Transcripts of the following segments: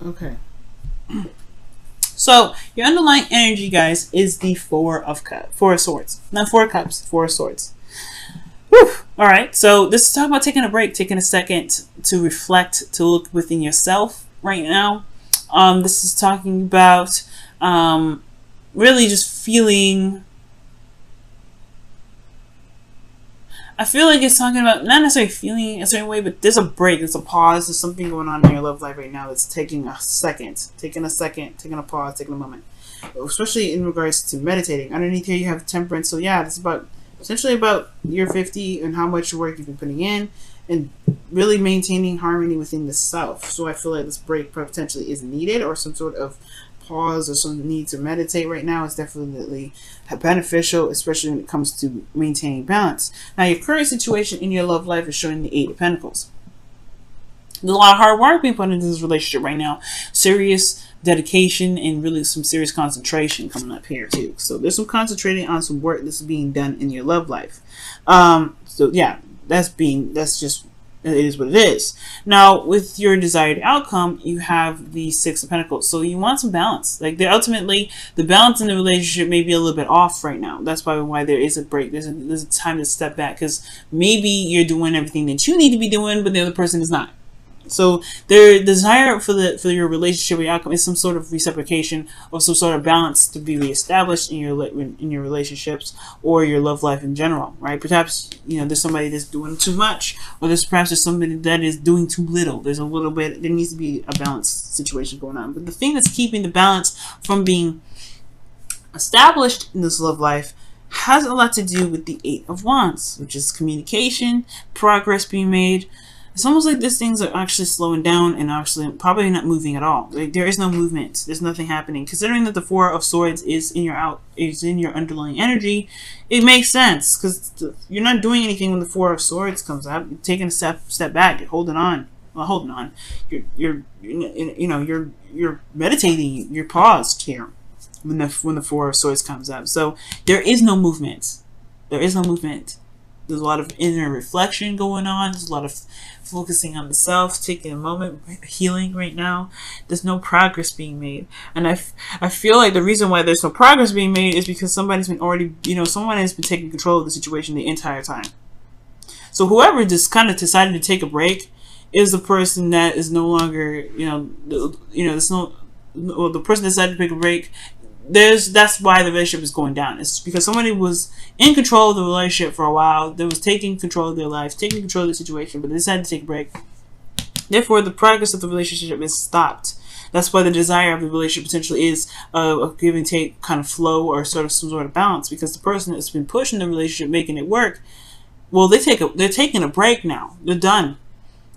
Okay. So your underlying energy, guys, is the Four of Swords, not Four of Cups, Four of Swords. Whew. All right. So this is talking about taking a break, taking a second to reflect, to look within yourself right now. This is talking about really just feeling. I feel like it's talking about not necessarily feeling a certain way, but there's a break, there's a pause, there's something going on in your love life right now that's taking a second, taking a pause, taking a moment. Especially in regards to meditating. Underneath here you have temperance, so yeah, it's about essentially about your 50 and how much work you've been putting in and really maintaining harmony within the self. So I feel like this break potentially is needed, or some sort of pause or some need to meditate right now is definitely beneficial, especially when it comes to maintaining balance. Now, your current situation in your love life is showing the Eight of Pentacles. There's a lot of hard work being put into this relationship right now. Serious dedication and really some serious concentration coming up here too. So there's some concentrating on some work that's being done in your love life. So yeah, that's just, it is what it is. Now, with your desired outcome, you have the Six of Pentacles. So you want some balance. Like, ultimately, the balance in the relationship may be a little bit off right now. That's probably why there is a break. There's a time to step back, because maybe you're doing everything that you need to be doing, but the other person is not. So their desire for your relationship or your outcome is some sort of reciprocation or some sort of balance to be reestablished in your relationships or your love life in general, right? Perhaps there's somebody that's doing too much, or there's somebody that is doing too little. There needs to be a balanced situation going on. But the thing that's keeping the balance from being established in this love life has a lot to do with the Eight of Wands, which is communication, progress being made. It's almost like these things are actually slowing down and actually probably not moving at all. Like, there is no movement. There's nothing happening. Considering that the Four of Swords is in your underlying energy, it makes sense, because you're not doing anything when the Four of Swords comes up. You're taking a step back. You're holding on. Well, holding on. You're meditating. You're paused here when the Four of Swords comes up. So there is no movement. There is no movement. There's a lot of inner reflection going on. There's a lot of focusing on the self, taking a moment, healing right now. There's no progress being made. And I feel like the reason why there's no progress being made is because someone has been taking control of the situation the entire time. So whoever just kind of decided to take a break is the person that is no longer, the person that decided to take a break. That's why the relationship is going down. It's because somebody was in control of the relationship for a while. They was taking control of their life, taking control of the situation, but they decided to take a break. Therefore, the progress of the relationship is stopped. That's why the desire of the relationship potentially is a give and take kind of flow, or some sort of balance, because the person that's been pushing the relationship, making it work, well, they're taking a break now. They're done.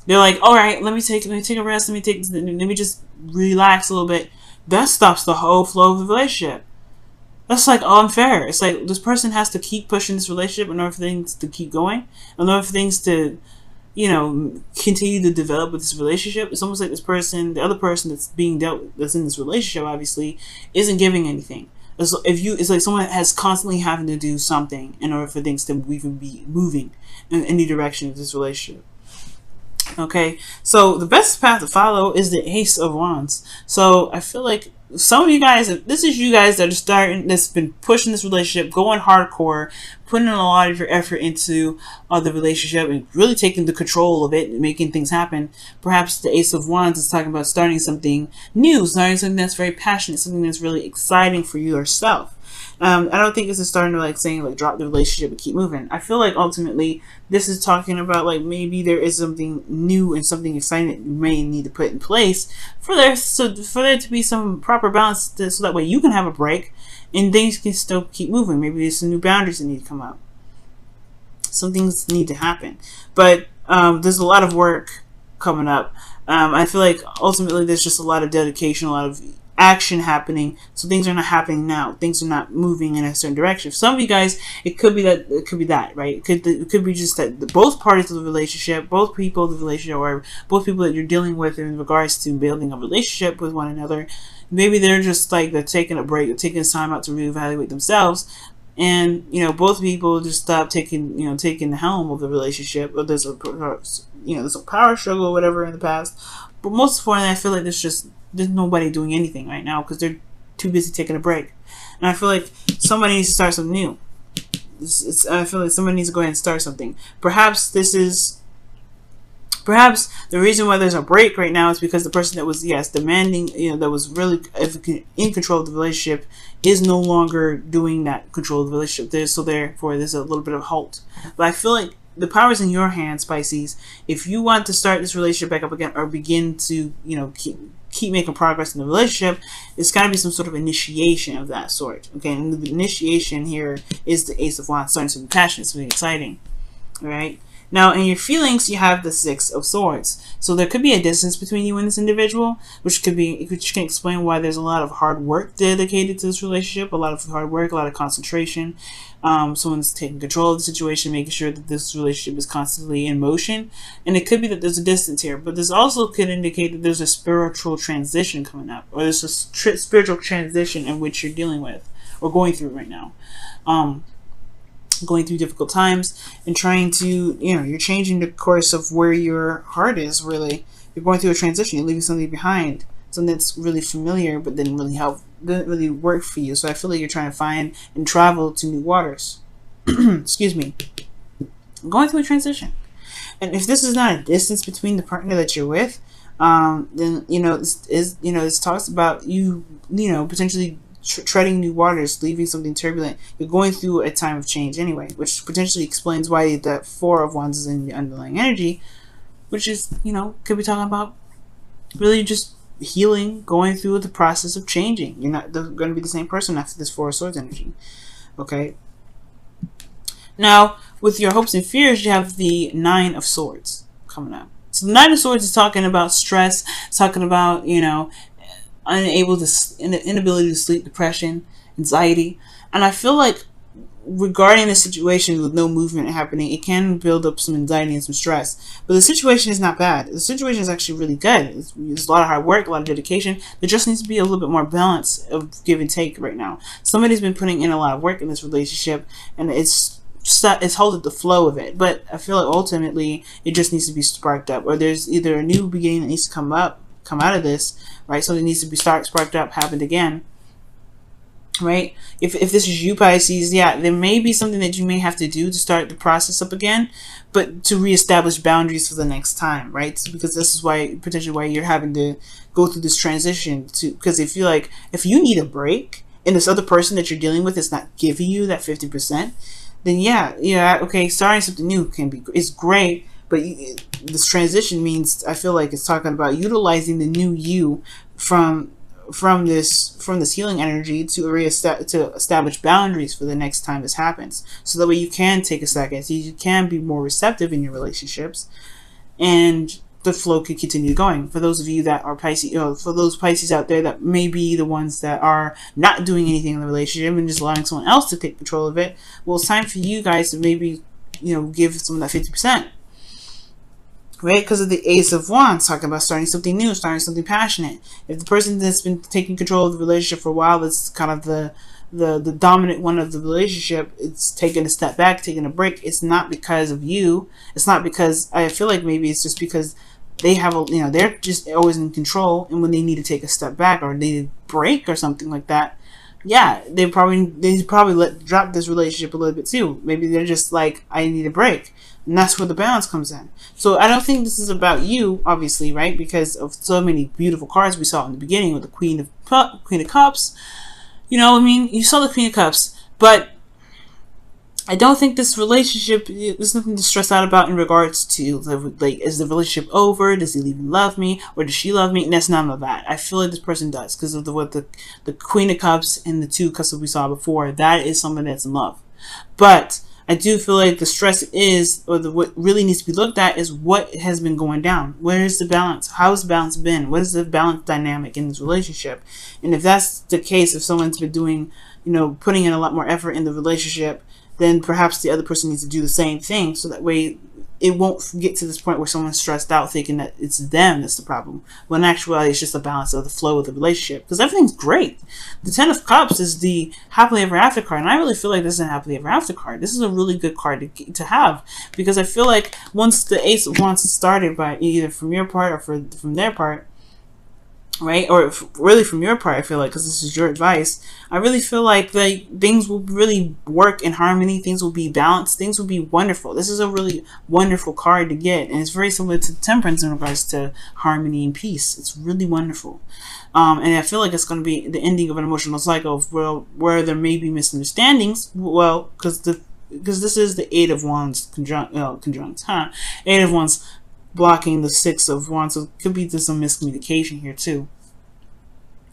They're like, all right, let me take a rest. Let me just relax a little bit. That stops the whole flow of the relationship. That's like unfair. It's like this person has to keep pushing this relationship in order for things to keep going, in order for things to, continue to develop with this relationship. It's almost like this person, the other person that's in this relationship, obviously, isn't giving anything. It's like someone has constantly having to do something in order for things to even be moving in any direction of this relationship. Okay, so the best path to follow is the Ace of Wands. So I feel like some of you guys, this is you guys that are that's been pushing this relationship, going hardcore, putting in a lot of your effort into the relationship and really taking the control of it and making things happen. Perhaps the Ace of Wands is talking about starting something new, starting something that's very passionate, something that's really exciting for you yourself. I don't think this is starting to saying drop the relationship and keep moving. I feel like ultimately this is talking about maybe there is something new and something exciting that you may need to put in place for there to be some proper balance, so that way you can have a break and things can still keep moving. Maybe there's some new boundaries that need to come up. Some things need to happen, but there's a lot of work coming up. I feel like ultimately there's just a lot of dedication, a lot of action happening, so things are not happening now. Things are not moving in a certain direction. For some of you guys, it could be that, right? It could be just that both parties of the relationship, both people of the relationship, or both people that you're dealing with in regards to building a relationship with one another, maybe they're just they're taking a break, they're taking time out to reevaluate themselves, and both people just stop taking the helm of the relationship, or there's a power struggle or whatever in the past. But most importantly, I feel like there's just there's nobody doing anything right now because they're too busy taking a break. And I feel like somebody needs to start something new. I feel like somebody needs to go ahead and start something. Perhaps the reason why there's a break right now is because the person that was, yes, demanding, that was really in control of the relationship is no longer doing that control of the relationship. So therefore, there's a little bit of halt. But I feel like the power is in your hands, Pisces. If you want to start this relationship back up again or begin to, keep making progress in the relationship, it's got to be some sort of initiation of that sort. Okay, and the initiation here is the Ace of Wands, starting to be passionate, it's really exciting. All right. Now, in your feelings, you have the Six of Swords. So there could be a distance between you and this individual, which can explain why there's a lot of hard work dedicated to this relationship, a lot of hard work, a lot of concentration. Someone's taking control of the situation, making sure that this relationship is constantly in motion. And it could be that there's a distance here, but this also could indicate that there's a spiritual transition coming up, or there's a spiritual transition in which you're dealing with or going through right now. Going through difficult times and trying to, you're changing the course of where your heart is, really. You're going through a transition. You're leaving something behind, something that's really familiar but didn't really work for you. So I feel like you're trying to find and travel to new waters. Excuse me. Going through a transition. And if this is not a distance between the partner that you're with, then, this talks about you, potentially treading new waters, leaving something turbulent. You're going through a time of change anyway, which potentially explains why that Four of Wands is in the underlying energy, which is, could be talking about really just healing, going through the process of changing. You're not going to be the same person after this Four of Swords energy. Okay. Now, with your hopes and fears, you have the Nine of Swords coming up. So the Nine of Swords is talking about stress, it's talking about, inability to sleep, depression, anxiety. And I feel like regarding the situation with no movement happening, it can build up some anxiety and some stress. But the situation is not bad. The situation is actually really good. It's a lot of hard work, a lot of dedication. There just needs to be a little bit more balance of give and take right now. Somebody's been putting in a lot of work in this relationship, and it's halted the flow of it. But I feel like ultimately it just needs to be sparked up, or there's either a new beginning that needs to come out of this, right? Something needs to be sparked up, happened again, right? If this is you, Pisces, yeah, there may be something that you may have to do to start the process up again, but to reestablish boundaries for the next time, right? Because this is potentially why you're having to go through this transition, because if you need a break and this other person that you're dealing with is not giving you that 50%, then yeah, okay, starting something new is great. But this transition means, I feel like it's talking about utilizing the new you from this healing energy to establish boundaries for the next time this happens. So that way you can take a second, so you can be more receptive in your relationships, and the flow can continue going. For those of you that are Pisces, for those Pisces out there that may be the ones that are not doing anything in the relationship and just allowing someone else to take control of it, well, it's time for you guys to maybe, give some of that 50%. Right? Because of the Ace of Wands, talking about starting something new, starting something passionate. If the person that's been taking control of the relationship for a while, that's kind of the dominant one of the relationship, it's taking a step back, taking a break. It's not because of you. It's not because, I feel like maybe it's just because they have they're just always in control, and when they need to take a step back or they need a break or something like that, yeah, they probably drop this relationship a little bit too. Maybe they're just like, I need a break. And that's where the balance comes in. So I don't think this is about you, obviously, right? Because of so many beautiful cards we saw in the beginning with the Queen of Cups. You saw the Queen of Cups, but I don't think this relationship, there's nothing to stress out about in regards to, is the relationship over? Does he even love me? Or does she love me? And that's none of that. I feel like this person does, because of what the Queen of Cups and the Two of Cups that we saw before. That is someone that's in love. But I do feel like the stress is, or what really needs to be looked at is what has been going down. Where is the balance? How has the balance been? What is the balance dynamic in this relationship? And if that's the case, if someone's been doing, putting in a lot more effort in the relationship, then perhaps the other person needs to do the same thing, so that way it won't get to this point where someone's stressed out thinking that it's them that's the problem, when in actuality it's just a balance of the flow of the relationship, because everything's great. The Ten of Cups is the happily ever after card, and I really feel like this is a happily ever after card. This is a really good card to have, because I feel like once the Ace of Wands started, by either from your part or from their part, right? Or really from your part, I feel like, because this is your advice, I really feel like things will really work in harmony. Things will be balanced. Things will be wonderful. This is a really wonderful card to get, and it's very similar to Temperance in regards to harmony and peace. It's really wonderful, and I feel like it's going to be the ending of an emotional cycle where there may be misunderstandings. Well, because this is the Eight of Wands Eight of Wands blocking the Six of Wands, so it could be just some miscommunication here too.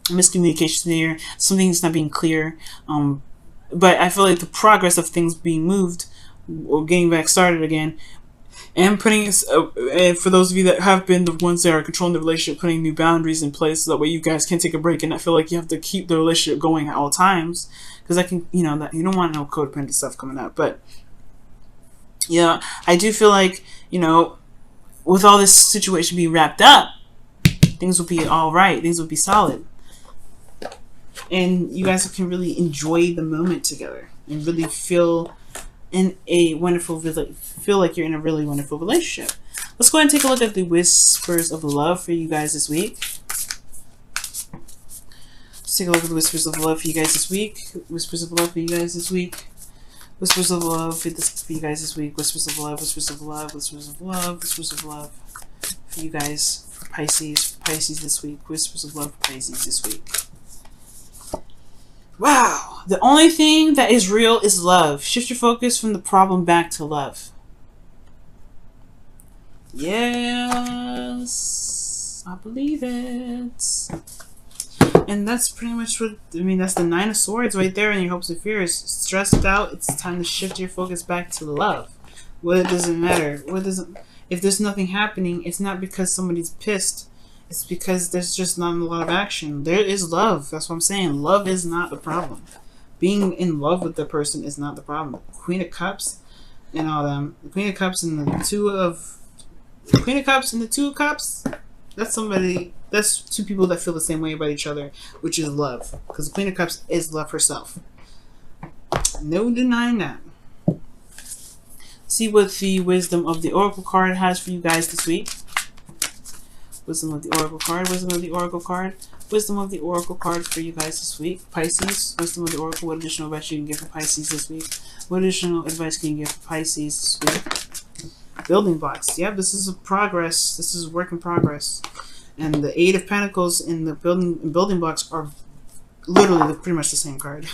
Miscommunication here, something's not being clear. But I feel like the progress of things being moved or getting back started again, and putting and for those of you that have been the ones that are controlling the relationship, putting new boundaries in place so that way you guys can take a break and not feel like you have to keep the relationship going at all times, because I can, that you don't want no codependent stuff coming up. But yeah, I do feel like, with all this situation being wrapped up, things will be all right. Things will be solid. And you guys can really enjoy the moment together and really feel like you're in a really wonderful relationship. Let's go ahead and take a look at the whispers of love for you guys this week. Let's take a look at the whispers of love for you guys this week. Whispers of love for you guys this week. Whispers of love for you guys this week. Whispers of love, whispers of love, whispers of love, whispers of love for you guys, for Pisces this week. Whispers of love for Pisces this week. Wow. The only thing that is real is love. Shift your focus from the problem back to love. Yes. I believe it. And that's pretty much that's the Nine of Swords right there in your hopes and fears. Stressed out, it's time to shift your focus back to love. It doesn't matter. If there's nothing happening, it's not because somebody's pissed. It's because there's just not a lot of action. There is love. That's what I'm saying. Love is not the problem. Being in love with the person is not the problem. Queen of Cups and all them. The Queen of Cups and the Two of Cups. That's two people that feel the same way about each other, which is love. Because the Queen of Cups is love herself. No denying that. See what the Wisdom of the Oracle card has for you guys this week. Wisdom of the Oracle card. Wisdom of the Oracle card. Wisdom of the Oracle card for you guys this week. Pisces. Wisdom of the Oracle. What additional advice you can give for Pisces this week? What additional advice can you give for Pisces this week? Building blocks. Yeah, this is a progress. This is a work in progress. And the Eight of Pentacles in the building blocks are literally pretty much the same card.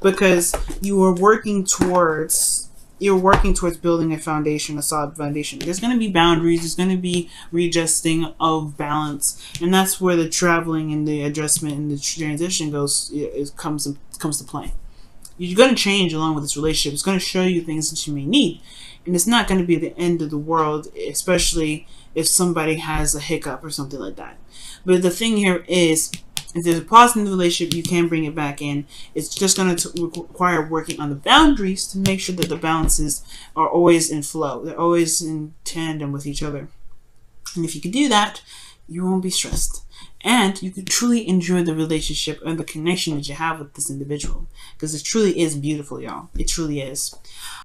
Because you are working towards building a foundation, a solid foundation. There's going to be boundaries. There's going to be readjusting of balance, and that's where the traveling and the adjustment and the transition comes to play. You're going to change along with this relationship. It's going to show you things that you may need, and it's not going to be the end of the world, especially if somebody has a hiccup or something like that. But the thing here is, if there's a pause in the relationship, you can bring it back in. It's just going to require working on the boundaries to make sure that the balances are always in flow. They're always in tandem with each other. And if you can do that, you won't be stressed. And you can truly enjoy the relationship and the connection that you have with this individual. Because it truly is beautiful, y'all. It truly is.